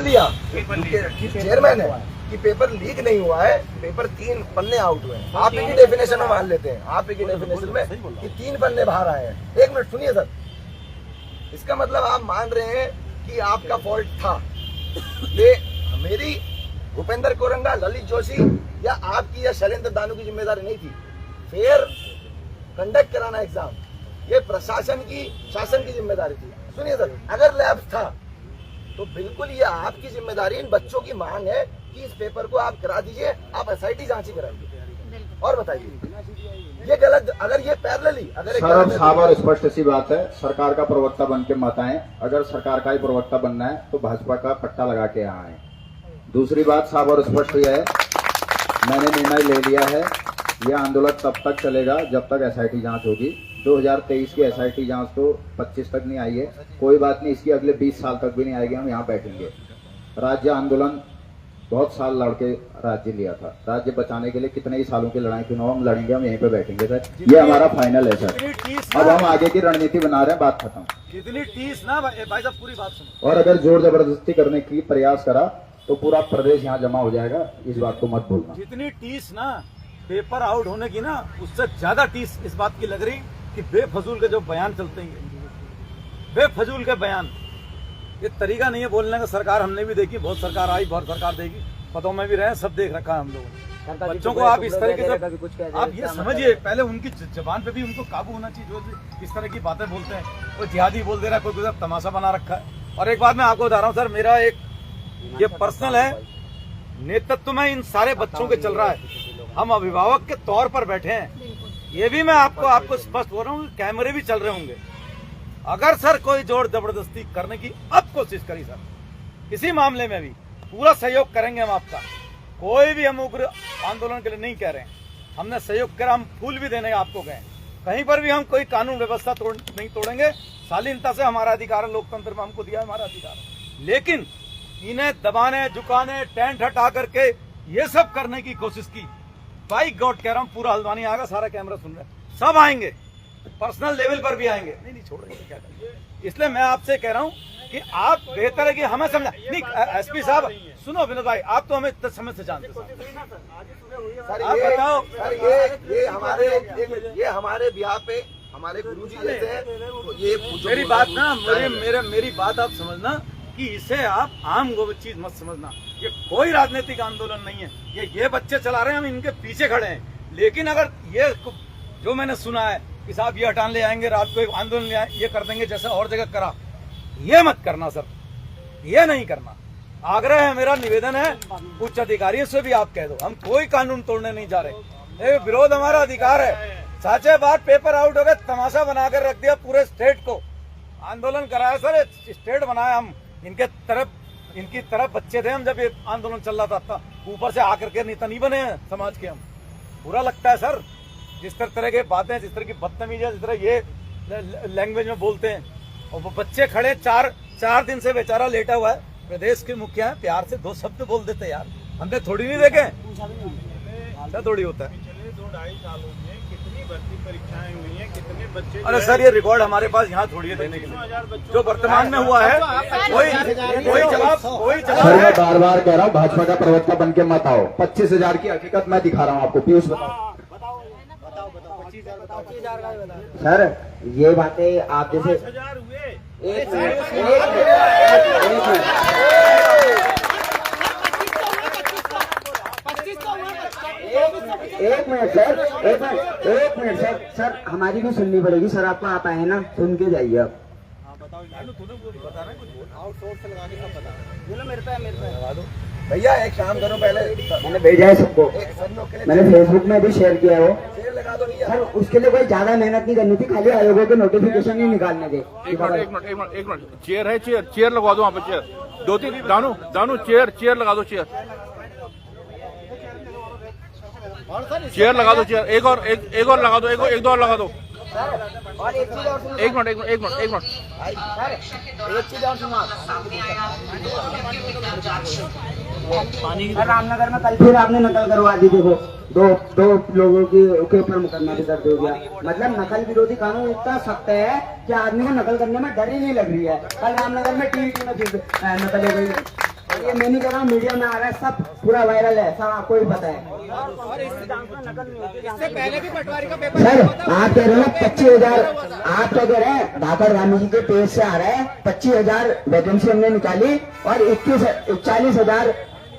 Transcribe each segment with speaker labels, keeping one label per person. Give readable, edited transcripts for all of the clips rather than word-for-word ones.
Speaker 1: मान लिया चेयरमैन है कि पेपर लीक नहीं हुआ है, पेपर 3 पन्ने आउट हुए हैं। आप ही की डेफिनेशन में मान लेते हैं, आप ही की डेफिनेशन में कि 3 पन्ने बाहर आए हैं। 1 मिनट सुनिए सर, इसका मतलब आप मान रहे हैं कि आपका फॉल्ट था। ये मेरी, भूपेंद्र कोरंगा, ललित जोशी या आपकी या शैलेंद्र दानू की जिम्मेदारी नहीं थी। फेयर कंडक्ट कराना एग्जाम, ये प्रशासन की, शासन की जिम्मेदारी थी। सुनिए सर, अगर लैब था तो बिल्कुल ये आपकी जिम्मेदारी, इन बच्चों की मांग है कि इस पेपर को आप करा दीजिए, आप एसआईटी जांच ही कराइए। और बताइए ये गलत, अगर ये पैरेलली अगर
Speaker 2: सर साफ और स्पष्ट सी बात है, सरकार का प्रवक्ता बन के मत आए। अगर सरकार का ही प्रवक्ता बनना है तो भाजपा का पट्टा लगा के यहाँ आए। दूसरी बात साफ और स्पष्ट यह है, मैंने निर्णय ले लिया है, यह आंदोलन तब तक चलेगा जब तक एसआईटी जांच होगी। 2023 की एसआईटी जांच तो 25 तक नहीं आई है, कोई बात नहीं, इसकी अगले 20 साल तक भी नहीं आएगी। हम यहाँ बैठेंगे। राज्य आंदोलन बहुत साल लड़के राज्य लिया था, राज्य बचाने के लिए कितने ही सालों की लड़ाई क्यों न, हम लड़ेंगे, हम यहीं पे बैठेंगे सर। ये हमारा फाइनल है सर। अब हम आगे की रणनीति बना रहे हैं, बात खत्म।
Speaker 3: कितनी टीस ना भाई साहब, पूरी बात सुनो।
Speaker 2: और अगर जोर जबरदस्ती करने की प्रयास करा तो पूरा प्रदेश यहाँ जमा हो जाएगा, इस बात को मत भूलना।
Speaker 3: जितनी टीस ना पेपर आउट होने की ना, उससे ज्यादा टीस इस बात की लग रही कि बेफजूल के जो बयान चलते हैं, बेफजूल के बयान, ये तरीका नहीं है बोलने का। सरकार हमने भी देखी, बहुत सरकार आई, बहुत सरकार देगी, पतों में भी रहे, सब देख रखा है हम लोगों ने। बच्चों को आप इस तरीके से, आप ये समझिए, पहले उनकी जबान पे भी उनको काबू होना चाहिए। जो इस तरह की बातें बोलते हैं, कोई जिहादी बोल दे रहा है, कोई तमाशा बना रखा है। और एक बात मैं आपको बता रहा हूँ सर, मेरा एक ये पर्सनल है, नेतृत्व में इन सारे बच्चों के चल रहा है। हम अभिभावक के तौर पर बैठे हैं, ये भी मैं आपको स्पष्ट बोल रहा हूँ, कैमरे भी चल रहे होंगे। अगर सर कोई जोर जबरदस्ती करने की अब कोशिश करी सर, किसी मामले में भी पूरा सहयोग करेंगे हम आपका। कोई भी हम उग्र आंदोलन के लिए नहीं कह रहे हैं, हमने सहयोग करा, हम फूल भी देने आपको गए। कहीं पर भी हम कोई कानून व्यवस्था नहीं तोड़ेंगे, शालीनता से हमारा अधिकार है, लोकतंत्र में हमको दिया हमारा अधिकार है। लेकिन इन्हें दबाने, झुकाने, टेंट हटा करके ये सब करने की कोशिश की, बाई गॉड कह रहा हूँ, पूरा हल्द्वानी आएगा, सारा कैमरा सुन रहे हैं, सब आएंगे, पर्सनल लेवल पर भी आएंगे। नहीं छोड़ रहे, क्या करेंगे। इसलिए मैं आपसे कह रहा हूँ कि आप बेहतर है कि हमें समझा नहीं। एसपी साहब सुनो, विनोद भाई, आप तो हमें इतने समय से जानते हैं, आप बताओ
Speaker 1: सर, ये हमारे बिहार पे हमारे गुरुजी जैसे हैं, तो ये
Speaker 3: मेरी बात ना, मेरी बात आप समझना कि इसे आप आम चीज मत समझना। ये कोई राजनीतिक आंदोलन नहीं है, ये बच्चे चला रहे हैं, हम इनके पीछे खड़े हैं। लेकिन अगर ये जो मैंने सुना है कि साहब ये हटान ले आएंगे, रात को एक आंदोलन ले आएंगे, ये कर देंगे जैसा और जगह करा, ये मत करना सर, ये नहीं करना। आग्रह है मेरा, निवेदन है, उच्च अधिकारियों से भी आप कह दो, हम कोई कानून तोड़ने नहीं जा रहे। विरोध हमारा अधिकार है। साचे बात पेपर आउट हो गए, तमाशा बनाकर रख दिया पूरे स्टेट को, आंदोलन कराया सर, स्टेट बनाया। हम इनकी तरफ बच्चे थे हम जब ये आंदोलन चल रहा था, ऊपर से आकर के नेता नहीं बने हैं समाज के हम। बुरा लगता है सर, जिस तरह की बातें, जिस तरह की बदतमीजी, जिस तरह ये लैंग्वेज में बोलते हैं। और वो बच्चे खड़े, चार दिन से बेचारा लेटा हुआ है, प्रदेश के मुखिया है, प्यार से 2 शब्द बोल देते यार, हमने थोड़ी नहीं देखे, ऐसा थोड़ी होता है।
Speaker 4: पिछले 2-2.5 सालों में कितनी भर्ती परीक्षाएं हुई हैं, कितने बच्चे।
Speaker 3: अरे सर, ये रिकॉर्ड हमारे पास यहाँ थोड़ी है देने के लिए, जो वर्तमान में हुआ है कोई जवाब
Speaker 2: सर, मैं बार बार कह रहा हूँ, भाजपा का प्रवक्ता बन के मत आओ। 25,000 की हकीकत मैं दिखा रहा हूँ आपको। पीयूष बताओ
Speaker 5: सर, ये बातें आप जैसे
Speaker 4: 5,000 हुए।
Speaker 5: एक मिनट सर, हमारी भी सुननी पड़ेगी सर, आपको आप आए ना, सुन के जाइए आप।
Speaker 1: भैया एक काम करो, पहले
Speaker 5: मैंने भेजा है सबको, मैंने फेसबुक में भी शेयर किया है वो।
Speaker 1: शेयर लगा दो भैया।
Speaker 5: सर, उसके लिए कोई ज्यादा मेहनत नहीं करनी थी, खाली आयोगों के नोटिफिकेशन ही निकालने थे।
Speaker 4: एक मिनट, चेयर है, चेयर लगवा दो वहाँ पे, चेयर 2-3, दानू चेयर लगा दो, चेयर लगा दो, चेयर एक और लगा दो, एक दो और लगा दो।
Speaker 5: और एक चीज और सुनो,
Speaker 4: एक मिनट
Speaker 5: सर, एक चीज और सुनो। सर, रामनगर में कल फिर आपने नकल करवा दी, देखो दो लोगों के ऊपर मुकदमा भी दर्ज हो गया। मतलब नकल विरोधी कानून इतना सख्त है कि आदमी को नकल करने में डर ही नहीं लग रही है। कल रामनगर में टीवी में नकल हो गई। ये मैं नहीं कह रहा हूँ, मीडिया में आ रहा है, सब पूरा वायरल है, सब आपको भी पता है। सर आप कह रहे हो 25,000, आप क्या कह रहे हैं, धाकड़ रामी जी के पेज से आ रहा है 25,000 वैकेंसी हमने निकाली और 40,000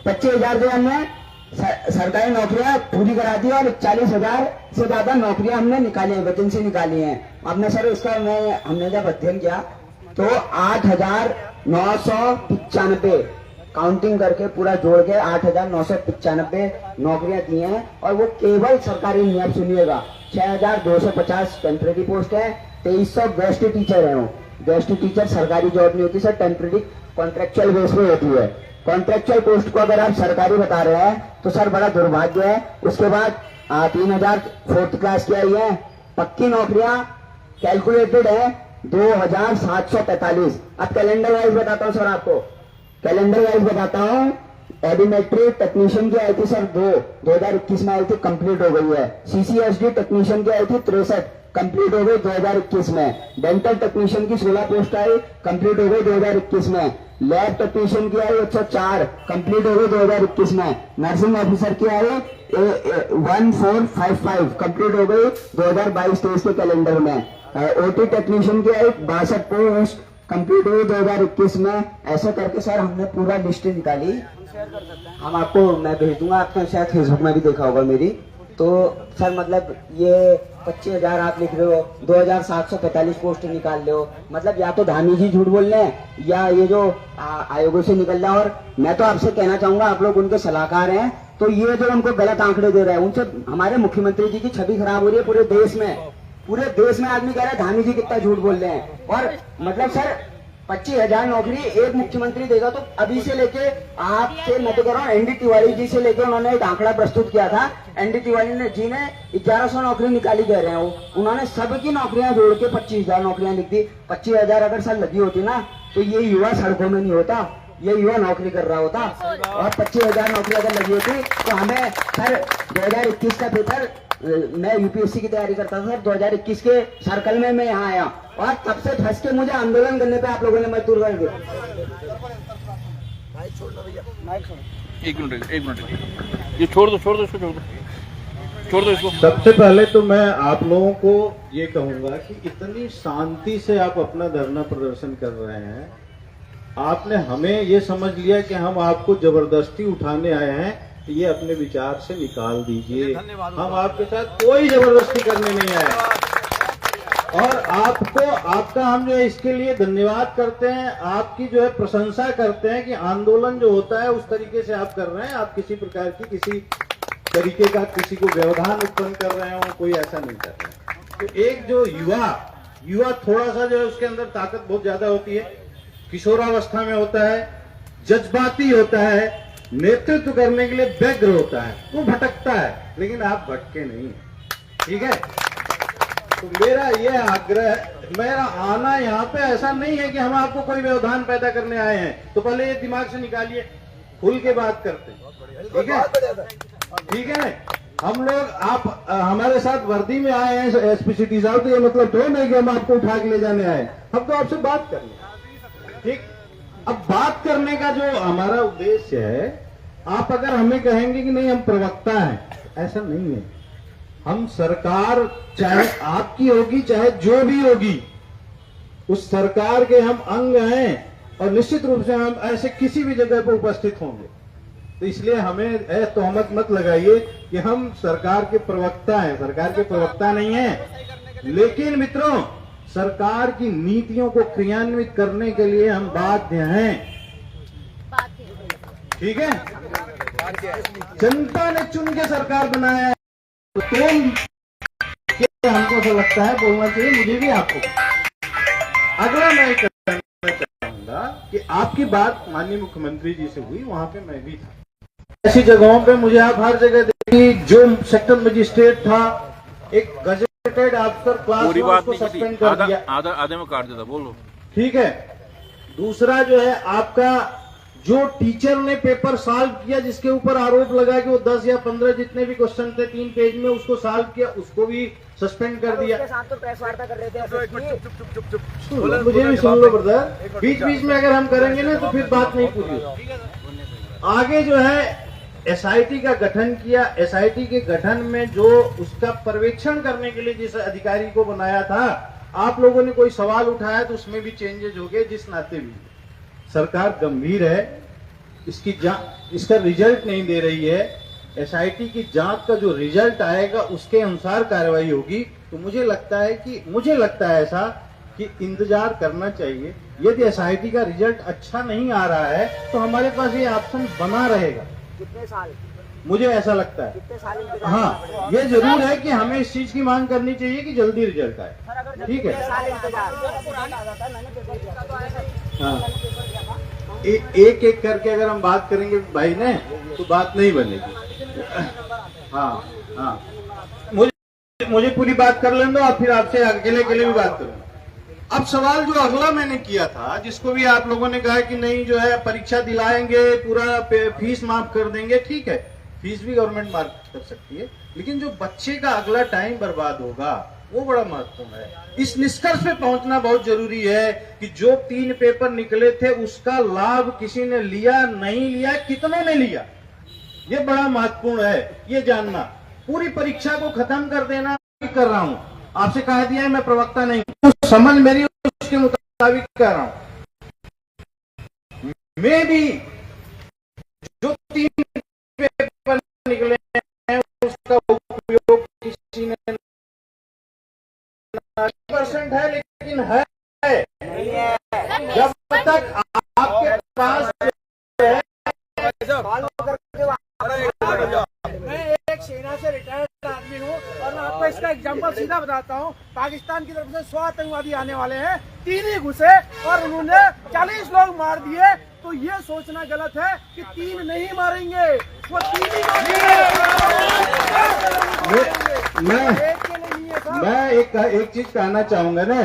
Speaker 5: 25,000 जो हमने सरकारी नौकरियां पूरी करा दी और 40,000 से ज्यादा नौकरियां हमने निकाली है, वैकेंसी निकाली है। आपने सर इसका हमने जब अध्ययन किया तो 8,995 काउंटिंग करके पूरा जोड़ के 8,995 नौकरियां दी हैं और वो केवल सरकारी नहीं। आप सुनिएगा 6,250 टेम्परेरी पोस्ट है, 2,300 गेस्ट टीचर है। वो गेस्ट टीचर सरकारी जॉब नहीं होती सर, टेम्परेरी कॉन्ट्रेक्चुअल बेस पे होती है। कॉन्ट्रेक्चुअल पोस्ट को अगर आप सरकारी बता रहे हैं तो सर बड़ा दुर्भाग्य है। उसके बाद 3,000 4th क्लास की आई है। पक्की नौकरियां कैलकुलेटेड है 2,745। अब कैलेंडर वाइज बताता हूँ सर आपको, कैलेंडर वाइज बताता हूँ। एडिमेट्री टेक्नीशियन की आई थी सर 2021 में आई थी, कंप्लीट हो गई है। CCSD टेक्नीशियन की आई थी 63, कंप्लीट हो गई 2021 में। डेंटल टेक्नीशियन की 16 पोस्ट आई, कंप्लीट हो गई 2021 में। लैब टेक्नीशियन की आई 104, कंप्लीट हो गई 2021 में। नर्सिंग ऑफिसर की आई 1455, कंप्लीट हो गई 2022-23 के कैलेंडर में। OT टेक्नीशियन की आई 62 पोस्ट, कंप्लीट हुई 2021 में। ऐसे करके सर हमने पूरा लिस्ट निकाली, हम आपको मैं भेज दूंगा, आपने शायद फेसबुक में भी देखा होगा मेरी। तो सर मतलब ये 25,000 आप लिख रहे हो, 2,745 पोस्ट निकाल रहे हो, मतलब या तो धामी जी झूठ बोल रहे हैं या ये जो आयोगों से निकल रहा है। और मैं तो आपसे कहना चाहूंगा, आप लोग उनके सलाहकार हैं, तो ये जो उनको गलत आंकड़े दे रहे हैं उनसे हमारे मुख्यमंत्री जी की छवि खराब हो रही है पूरे देश में। पूरे देश में आदमी कह रहा है धामी जी कितना झूठ बोल रहे हैं। और मतलब सर 25,000 नौकरी एक मुख्यमंत्री देगा तो अभी से लेके आपसे मैं तो कह रहा हूँ ND तिवारी जी से लेके उन्होंने एक आंकड़ा प्रस्तुत किया था। ND तिवारी जी ने 1100 नौकरी निकाली कह रहे हैं वो, उन्होंने सबकी नौकरियां जोड़ के 25,000 नौकरियां लिख दी। 25,000 अगर सर लगी होती ना तो ये युवा सड़कों में नहीं होता, ये युवा नौकरी कर रहा होता। और 25,000 नौकरी अगर लगी होती तो हमें सर 2021 का पेपर, मैं UPSC की तैयारी करता था सर 2021 के सर्कल में मैं यहाँ आया और तब से फंस के मुझे आंदोलन करने पे आप लोगों ने मजबूर कर दिया।
Speaker 4: एक मिनट ये छोड़ दो इसको, छोड़ दो इसको।
Speaker 6: सबसे पहले तो मैं आप लोगों को ये कहूंगा कि इतनी शांति से आप अपना धरना प्रदर्शन कर रहे हैं, आपने हमें ये समझ लिया कि हम आपको जबरदस्ती उठाने आए हैं, तो ये अपने विचार से निकाल दीजिए। हम आपके साथ कोई जबरदस्ती करने नहीं आए और आपको आपका हम जो है इसके लिए धन्यवाद करते हैं, आपकी जो है प्रशंसा करते हैं कि आंदोलन जो होता है उस तरीके से आप कर रहे हैं। आप किसी प्रकार की किसी तरीके का किसी को व्यवधान उत्पन्न कर रहे हो, कोई ऐसा नहीं कर रहे हैं। तो एक जो युवा थोड़ा सा जो है उसके अंदर ताकत बहुत ज्यादा होती है, किशोरावस्था में होता है, जज्बाती होता है, नेतृत्व करने के लिए व्यग्र होता है, वो भटकता है, लेकिन आप भटके नहीं, ठीक है। तो मेरा ये आग्रह, मेरा आना यहाँ पे ऐसा नहीं है कि हम आपको कोई व्यवधान पैदा करने आए हैं, तो पहले ये दिमाग से निकालिए, खुल के बात करते हैं, ठीक है, ठीक है। हम लोग आप हमारे साथ वर्दी में आए हैं SP सिटी साहब, तो ये मतलब थोड़ा नहीं कि हम आपको उठा के ले जाने आए, हम तो आपसे बात करने, ठीक। अब बात करने का जो हमारा उद्देश्य है, आप अगर हमें कहेंगे कि नहीं हम प्रवक्ता हैं, ऐसा नहीं है। हम सरकार चाहे आपकी होगी चाहे जो भी होगी, उस सरकार के हम अंग हैं और निश्चित रूप से हम ऐसे किसी भी जगह पर उपस्थित होंगे। तो इसलिए हमें तोहमत मत लगाइए कि हम सरकार के प्रवक्ता हैं, सरकार के प्रवक्ता नहीं हैं। लेकिन मित्रों, सरकार की नीतियों को क्रियान्वित करने के लिए हम बाध्य हैं, ठीक है। जनता ने चुन के सरकार बनाया है, तो हमको ऐसा लगता है बोलना चाहिए, मुझे भी आपको। अगला मैं कहना चाहूंगा कि आपकी बात माननीय मुख्यमंत्री जी से हुई, वहां पे मैं भी था। ऐसी जगहों पे मुझे आप हर जगह देखिए, जो सेक्टर मजिस्ट्रेट था, एक गजेटेड अफसर क्लास
Speaker 4: पूरी बात नहीं
Speaker 6: सस्पेंड कर दिया,
Speaker 4: आधे में काट देता, बोलो,
Speaker 6: ठीक है। दूसरा जो है आपका जो टीचर ने पेपर सॉल्व किया, जिसके ऊपर आरोप लगा कि वो 10 या 15 जितने भी क्वेश्चन थे 3 पेज में उसको सॉल्व किया, उसको भी सस्पेंड कर दिया।
Speaker 7: तो प्रेस वार्ता कर रहे थे।
Speaker 6: मुझे भी सुन लो ब्रदर, बीच बीच में अगर हम करेंगे ना तो फिर बात नहीं पूरी होगी। आगे जो है एसआईटी का गठन किया। एसआईटी के गठन में जो उसका पर्यवेक्षण करने के लिए जिस अधिकारी को बनाया था, आप लोगों ने कोई सवाल उठाया तो उसमें भी चेंजेस हो गए। जिस नाते भी सरकार गंभीर है, इसका रिजल्ट नहीं दे रही है, एसआईटी की जांच का जो रिजल्ट आएगा उसके अनुसार कार्रवाई होगी। तो मुझे लगता है ऐसा कि इंतजार करना चाहिए। यदि एसआईटी का रिजल्ट अच्छा नहीं आ रहा है तो हमारे पास ये ऑप्शन बना रहेगा।
Speaker 7: कितने साल?
Speaker 6: मुझे ऐसा लगता है।
Speaker 7: कितने साल?
Speaker 6: हाँ, ये जरूर है कि हमें इस चीज की मांग करनी चाहिए कि जल्दी रिजल्ट आए। ठीक है। हाँ, एक एक करके अगर हम बात करेंगे भाई ने तो बात नहीं बनेगी। हाँ हाँ, मुझे पूरी बात कर लेने दो और फिर आपसे अकेले भी बात करूंगा। अब सवाल जो अगला मैंने किया था, जिसको भी आप लोगों ने कहा कि नहीं जो है परीक्षा दिलाएंगे, पूरा फीस माफ कर देंगे। ठीक है, फीस भी गवर्नमेंट माफ कर सकती है, लेकिन जो बच्चे का अगला टाइम बर्बाद होगा वो बड़ा महत्वपूर्ण है। इस निष्कर्ष पे पहुंचना बहुत जरूरी है कि जो 3 पेपर निकले थे उसका लाभ किसी ने लिया, नहीं लिया, कितनों ने लिया, ये बड़ा महत्वपूर्ण है ये जानना। पूरी परीक्षा को खत्म कर देना कर रहा हूं, आपसे कह दिया है मैं प्रवक्ता नहीं, तो समझ मेरी उसके मुताबिक कर रहा हूं। मैं भी जो 3 पेपर निकले हैं उसका उपयोग किसी ने 90% है, लेकिन है जब तक आपके पास
Speaker 8: मैं एक सेना से रिटायर्ड आदमी हूँ और मैं आपको इसका एग्जांपल सीधा बताता हूँ। पाकिस्तान की तरफ से 100 आतंकवादी आने वाले हैं, 3 ही घुसे और उन्होंने 40 लोग मार दिए। तो ये सोचना गलत है कि 3 नहीं मारेंगे, वो 3 ही
Speaker 6: मैं एक चीज कहना चाहूंगा ना,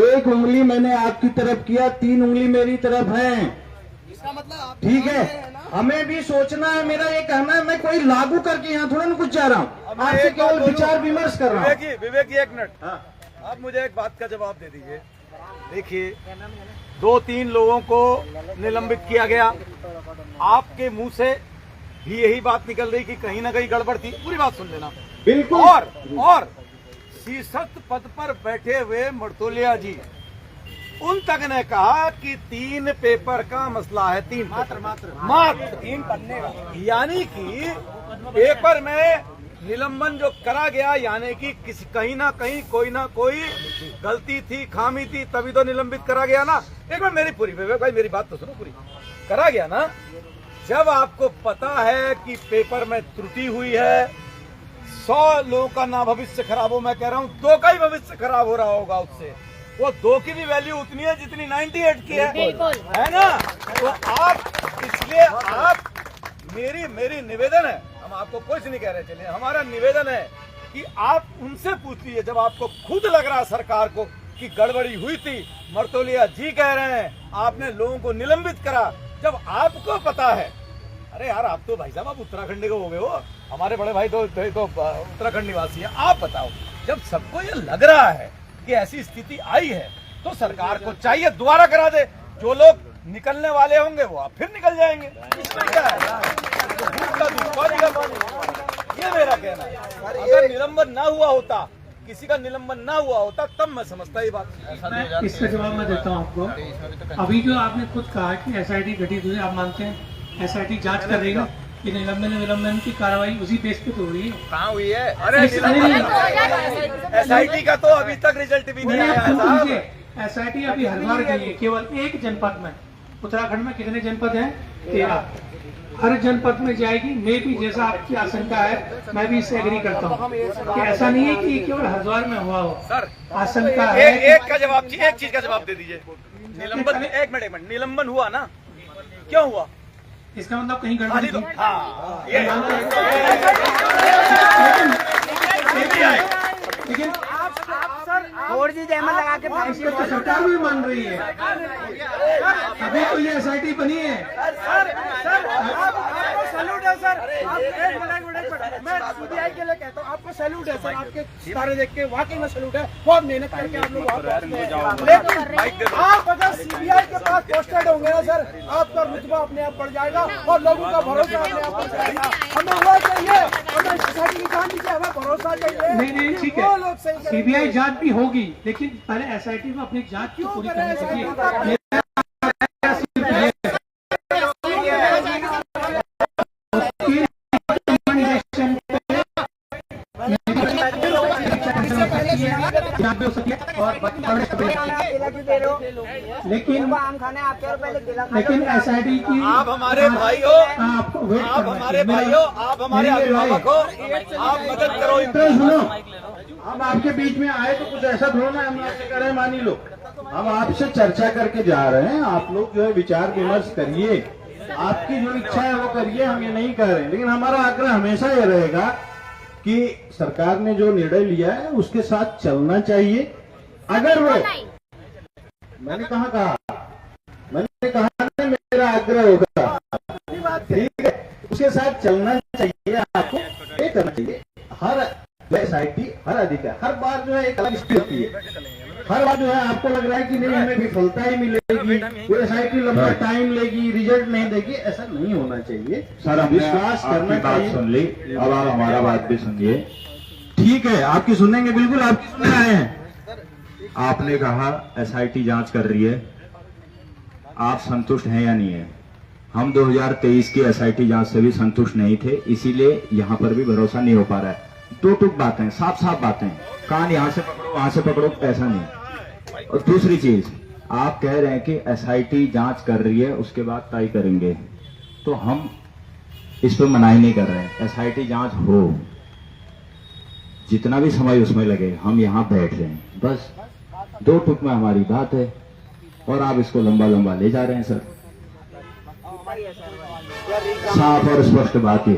Speaker 6: एक उंगली मैंने आपकी तरफ किया, 3 उंगली मेरी तरफ है।
Speaker 8: इसका मतलब
Speaker 6: ठीक है, हमें भी सोचना है। मेरा ये कहना है, मैं कोई लागू करके यहाँ थोड़ा ना कुछ चाह रहा हूँ, आपसे केवल विचार विमर्श कर रहा हूँ।
Speaker 3: विवेक जी 1 मिनट, आप मुझे एक बात का जवाब दे दीजिए। देखिए, 2-3 लोगों को निलंबित किया गया, आपके मुंह से भी यही बात निकल रही कि कहीं ना कहीं गड़बड़ थी। पूरी बात सुन लेना।
Speaker 6: बिल्कुल।
Speaker 3: और शीर्षस्थ पद पर बैठे हुए मर्तोलिया जी, उन तक ने कहा कि 3 पेपर का मसला है। 3 मात्र 3 पन्ने का, यानी कि पेपर में निलंबन जो करा गया, यानी कि कहीं ना कहीं कोई ना कोई गलती थी, खामी थी, तभी तो निलंबित करा गया ना। एक बार मेरी पूरी भाई मेरी बात तो सुनो, पूरी करा गया ना। जब आपको पता है कि पेपर में त्रुटि हुई है, 100 लोगों का ना भविष्य खराब हो, मैं कह रहा हूं 2 का ही भविष्य खराब हो रहा होगा उससे, वो 2 की भी वैल्यू उतनी है जितनी 98 की है ना। तो आप इसलिए आप मेरी निवेदन है, हम आपको कुछ नहीं कह रहे, चलिए हमारा निवेदन है कि आप उनसे पूछ लीजिए, जब आपको खुद लग रहा है सरकार को कि गड़बड़ी हुई थी, मर्तोलिया जी कह रहे हैं आपने लोगों को निलंबित करा, जब आपको पता है। अरे यार, आप तो भाई साहब आप उत्तराखंड के हो गए हो, हमारे बड़े भाई तो उत्तराखंड निवासी है। आप बताओ, जब सबको ये लग रहा है कि ऐसी स्थिति आई है तो सरकार को चाहिए दोबारा करा दे। जो लोग निकलने वाले होंगे वो आप फिर निकल जाएंगे, इसमें क्या है? ये मेरा कहना है। अगर निलंबन ना हुआ होता, किसी का निलंबन ना हुआ होता, तब मैं समझता ये बात।
Speaker 8: इसका जवाब मैं देता हूँ आपको। अभी जो आपने खुद कहा कि एसआईटी गठित हुई, आप मानते हैं एसआईटी जांच कर रही है कि निलंबन की कार्रवाई उसी बेस पे तो हुई है?
Speaker 3: कहाँ हुई है? अरे एसआईटी का तो अभी तक रिजल्ट भी नहीं आया साहब।
Speaker 8: एसआईटी अभी हरिद्वार के लिए केवल एक जनपद में, उत्तराखंड में कितने जनपद हैं? 13। हर जनपद में जाएगी। मैं भी, जैसा आपकी आशंका है, मैं भी इससे एग्री करता हूँ कि ऐसा नहीं है कि केवल हरिद्वार में हुआ हो।
Speaker 3: सर,
Speaker 8: आशंका है।
Speaker 3: एक का जवाब, एक चीज का जवाब दे दीजिए। निलंबन, एक मिनट, निलंबन हुआ ना, क्यों हुआ?
Speaker 8: इसका मतलब कहीं गड़बड़ी थी।
Speaker 3: हाँ,
Speaker 8: लेकिन सर
Speaker 7: 4G जैमर लगा के फाइव
Speaker 6: तो सरकार भी मान रही है, अभी तो ये SIT बनी है।
Speaker 8: सर आपको सैल्यूट है सर। आप एक मिनट मैं CBI के लिए कहता हूँ, आपको सैल्यूट है सर। आपके सारे देख के वाकई में सैल्यूट है। बहुत मेहनत करके आप लोग वहाँ पहुँचते हैं। लेकिन आप अगर CBI के पास पोस्टेड होंगे ना सर, आपका रुतबा अपने आप बढ़ जाएगा और लोगों का भरोसा अपने आप बढ़ जाएगा। हमें हुआ चाहिए, हमें सोसाइटी की जान दीजिए, हमें भरोसा चाहिए।
Speaker 9: नहीं ठीक
Speaker 8: वो
Speaker 9: है,
Speaker 8: लोग सही करेंगे।
Speaker 9: CBI जांच भी होगी, लेकिन पहले SIT में अपनी जांच क्यों पूरी करनी चाहिए? लेकिन SIT की
Speaker 3: आप हमारे भाई हो, आप हमारे भाई हो, आप हमारे अभिभावक हो, आप मदद करो।
Speaker 6: तो सुनो, हम आपके बीच में आए तो कुछ ऐसा थोड़ा ना हम आपसे कह रहे हैं मान ही लो। हम आपसे चर्चा करके जा रहे हैं, आप लोग जो है विचार विमर्श करिए, आपकी जो इच्छा है वो करिए, हम ये नहीं कर रहे हैं। लेकिन हमारा आग्रह हमेशा ये रहेगा कि सरकार ने जो निर्णय लिया है उसके साथ चलना चाहिए। अगर वो मैंने कहा मेरा आग्रह होगा, ठीक है, उसके साथ चलना चाहिए, आपको ये करना चाहिए। हर SIT हर अधिकार हर बार जो है एक अलग स्थिति है, हर बार जो है आपको लग रहा है कि नहीं हमें विफलता ही मिलेगी, वो SIT लंबा टाइम लेगी, रिजल्ट नहीं देगी, ऐसा नहीं होना चाहिए।
Speaker 2: सर
Speaker 6: विश्वास करना
Speaker 2: बात सुन ली, अब आप हमारा बात भी सुनिए।
Speaker 6: ठीक है, आपकी सुनेंगे, बिल्कुल आपकी सुनने आए हैं।
Speaker 2: आपने कहा SIT जांच कर रही है, आप संतुष्ट हैं या नहीं है? हम 2023 की SIT जांच से भी संतुष्ट नहीं थे, इसीलिए यहाँ पर भी भरोसा नहीं हो पा रहा है। दो टुक बातें, साफ साफ बातें, कान यहाँ से पकड़ो वहां से पकड़ो, ऐसा नहीं। और दूसरी चीज, आप कह रहे हैं कि SIT जांच कर रही है, उसके बाद तय करेंगे, तो हम इस पर मनाही नहीं कर रहे हैं। SIT जांच हो, जितना भी समय उसमें लगे, हम यहाँ बैठ रहे हैं, बस दो टुक में हमारी बात है, और आप इसको लंबा लंबा ले जा रहे हैं सर। साफ और स्पष्ट बात है।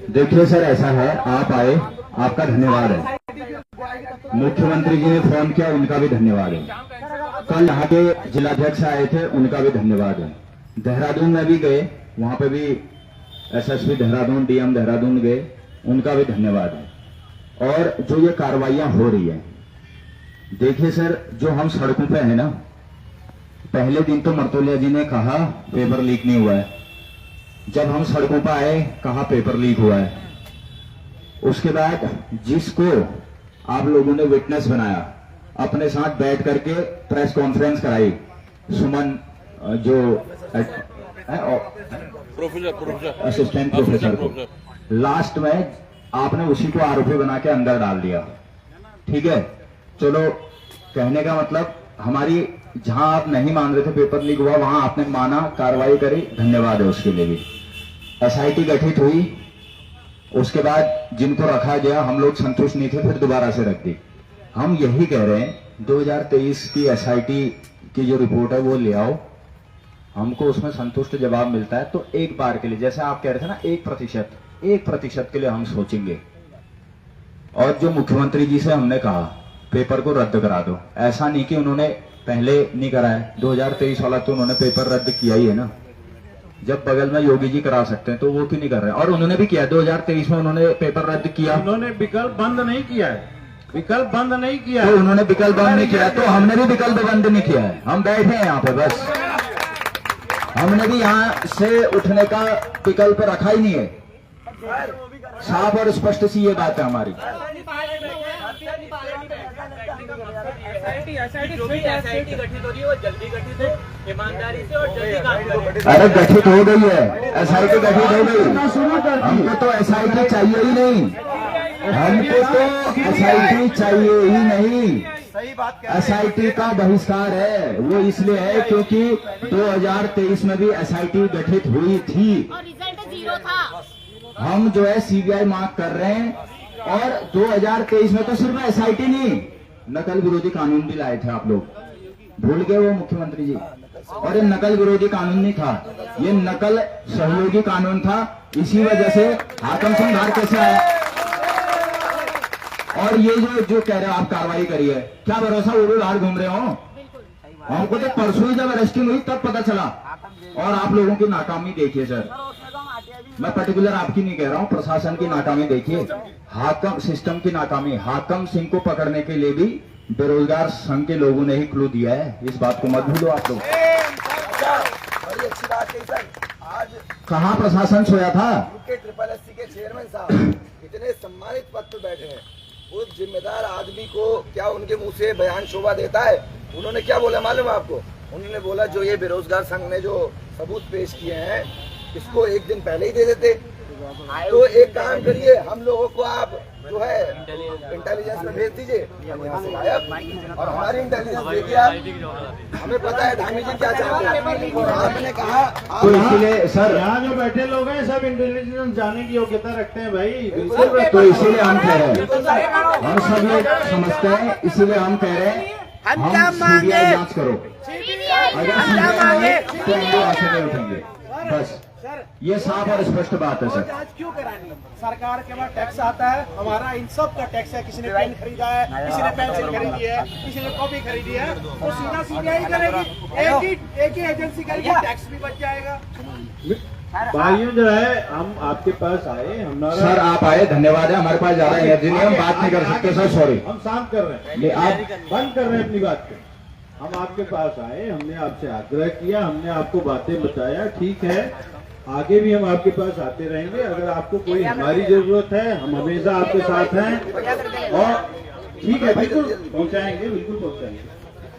Speaker 2: देखिए सर ऐसा है, आप आए, आपका धन्यवाद है। मुख्यमंत्री जी ने फोन किया, उनका भी धन्यवाद है। कल यहाँ के जिलाध्यक्ष आए थे, उनका भी धन्यवाद है। देहरादून में भी गए, वहां पे भी SSP देहरादून, DM देहरादून गए, उनका भी धन्यवाद है। और जो ये कार्रवाइयां हो रही है, देखिए सर, जो हम सड़कों पे है ना, पहले दिन तो मर्तोलिया जी ने कहा पेपर लीक नहीं हुआ है, जब हम सड़कों पर आए कहा पेपर लीक हुआ है। उसके बाद जिसको आप लोगों ने विटनेस बनाया, अपने साथ बैठ करके प्रेस कॉन्फ्रेंस कराई, सुमन जो असिस्टेंट प्रोफेसर को, लास्ट में आपने उसी को आरोपी बना के अंदर डाल दिया। ठीक है, चलो, कहने का मतलब हमारी, जहां आप नहीं मान रहे थे पेपर लीक हुआ, वहां आपने माना, कार्रवाई करी, धन्यवाद है उसके लिए भी। SIT गठित हुई, उसके बाद जिनको रखा गया, हम लोग संतुष्ट नहीं थे, फिर दोबारा से रख दी। हम यही कह रहे हैं, 2023 की SIT की जो रिपोर्ट है वो ले आओ, हमको उसमें संतुष्ट जवाब मिलता है तो एक बार के लिए, जैसे आप कह रहे थे ना, 1% के लिए हम सोचेंगे। और जो मुख्यमंत्री जी से हमने कहा पेपर को रद्द करा दो, ऐसा नहीं कि उन्होंने पहले नहीं कराया, 2023 वाला तो उन्होंने पेपर रद्द किया ही है ना। जब बगल में योगी जी करा सकते हैं तो वो क्यों नहीं कर रहे हैं? और उन्होंने भी किया, 2023 में उन्होंने पेपर रद्द किया।
Speaker 6: उन्होंने विकल्प बंद नहीं किया है, विकल्प बंद नहीं किया
Speaker 2: तो उन्होंने विकल्प बंद नहीं किया, तो हमने भी विकल्प बंद नहीं किया है। हम बैठे हैं यहाँ पे, बस हमने भी यहाँ से उठने का विकल्प रखा ही नहीं है। साफ और स्पष्ट सी ये बात है हमारी।
Speaker 7: जो भी SIT गठित हो रही है वो जल्दी गठित हो, ईमानदारी से और जल्दी काम करो।
Speaker 2: अरे गठित हो गई है, SIT गठित हो गई। हमको तो SIT चाहिए ही नहीं, हमको तो SIT चाहिए ही नहीं।
Speaker 3: सही बात
Speaker 2: SIT का बहिष्कार है, वो इसलिए है क्योंकि 2023 में भी SIT गठित हुई थी
Speaker 10: और रिजल्ट 0 था।
Speaker 2: हम जो है CBI मांग कर रहे हैं, और 2023 में तो सिर्फ SIT नहीं, नकल विरोधी कानून भी लाए थे आप लोग, भूल गए वो मुख्यमंत्री जी। और ये नकल विरोधी कानून नहीं था, ये नकल सहयोगी कानून था। इसी वजह से हाकम सिंह बाहर कैसे आया। और ये जो कह रहे हो आप कार्रवाई करिए, क्या भरोसा वो भी बाहर घूम रहे हो। हमको तो परसों ही जब अरेस्टिंग हुई तब पता चला। और आप लोगों की नाकामी देखिए सर, मैं पर्टिकुलर आपकी नहीं कह रहा हूं, प्रशासन की नाकामी देखिए, हाकम सिस्टम की नाकामी। हाकम सिंह को पकड़ने के लिए भी बेरोजगार संघ के लोगों ने ही क्लू दिया है, इस बात को मत भूलो आप लोग।
Speaker 1: बड़ी अच्छी बात है सर, आज
Speaker 2: कहाँ प्रशासन सोया था।
Speaker 1: SSSC के चेयरमैन साहब इतने सम्मानित पद पर बैठे हैं, उस जिम्मेदार आदमी को क्या उनके मुंह से बयान शोभा देता है। उन्होंने क्या बोला मालूम है आपको, उन्होंने बोला जो ये बेरोजगार संघ ने जो सबूत पेश किए हैं इसको एक दिन पहले ही दे देते। तो एक काम करिए, हम लोगों को आप जो है इंटेलिजेंस में भेज दीजिए, हम यहाँ से गायब, और हमारी इंटेलिजेंस देखिए आप, हमें पता है धामी जी क्या चाहते हैं। आपने कहा
Speaker 2: तो इसीलिए सर
Speaker 6: यहाँ जो बैठे लोग हैं सब इंटेलिजेंस जाने की योग्यता रखते हैं भाई।
Speaker 2: तो इसीलिए हम कह रहे हैं, हम सब लोग समझते हैं, इसीलिए हम कह रहे हैं हम CBI जांच करो। अगर CBI तो हम लोग ऐसे नहीं उठेंगे। बस ये साफ और स्पष्ट बात है सर।
Speaker 8: जांच क्यों करानी, सरकार के पास टैक्स आता है, हमारा इन सब का टैक्स है। किसी ने पेन खरीदा है, किसी ने पेंसिल खरीदी है, किसी ने कॉपी खरीदी है, तो सीधा CBI करेगी। एक ही एजेंसी करेगी, टैक्स भी बच जाएगा।
Speaker 6: भाइयों जो है हम आपके पास आए, हमारा
Speaker 2: सर आप आए, धन्यवाद है। हमारे पास ज्यादा एनर्जी नहीं, हम बात नहीं कर सकते सर, सॉरी।
Speaker 6: हम शांत कर रहे हैं, आप बंद कर रहे हैं अपनी बात को। हम आपके पास आए, हमने आपसे आग्रह किया, हमने आपको बातें बताया, ठीक है, आगे भी हम आपके पास आते रहेंगे। अगर आपको कोई हमारी जरूरत है, हम हमेशा आपके साथ हैं। और ठीक है, बिल्कुल पहुंचाएंगे, बिल्कुल पहुंचाएंगे।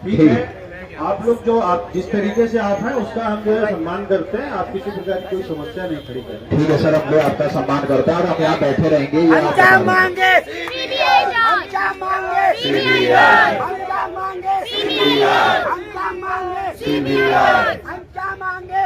Speaker 6: ठीक है, आप लोग जो आप जिस तरीके से आप हैं उसका हम जो है सम्मान करते हैं। आप किसी प्रकार की कोई समस्या नहीं खड़ी करें।
Speaker 2: ठीक है सर, हम लोग आपका सम्मान करते हैं और हम यहाँ बैठे रहेंगे। ये
Speaker 8: हम
Speaker 2: आप
Speaker 8: क्या
Speaker 2: बता दें।
Speaker 8: मांगे, हम क्या मांगे, हम क्या मांगे, हम क्या मांगे, हम क्या मांगे।